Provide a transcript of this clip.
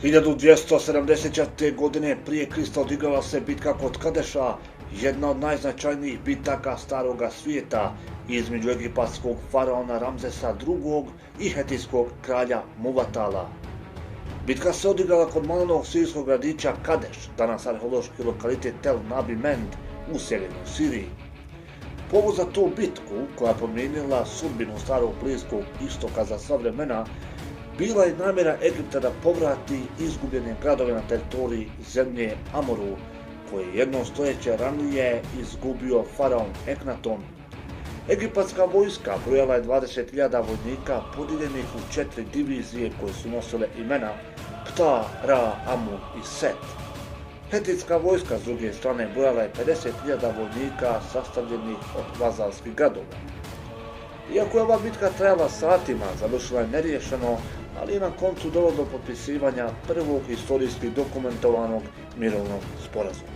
...1274. godine prije Krista odigrala se bitka kod Kadeša, jedna od najznačajnijih bitaka staroga svijeta između egipatskog faraona Ramzesa II. I hetijskog kralja Muvatala. Bitka se odigrala kod malenog sirijskog gradića Kadeš, danas arheološki lokalitet Tel Nabimend u sjevernoj Siriji. Povod za tu bitku, koja je promijenila sudbinu starog Bliskog istoka za sva vremena, bila je namjera Egipta da povrati izgubljene gradove na teritoriji zemlje Amoru, koje je jedno stoljeće ranije izgubio faraon Eknaton. Egipatska vojska brojala je 20.000 vojnika podijeljenih u 4 divizije koje su nosile imena Ptah, Ra, Amun i Set. Hetijska vojska s druge strane brojala je 50.000 vojnika sastavljenih od vazalskih gradova. Iako je ova bitka trajala satima, završila je neriješeno, ali je na koncu dovelo do potpisivanja prvog historijski dokumentovanog mirovnog sporazuma.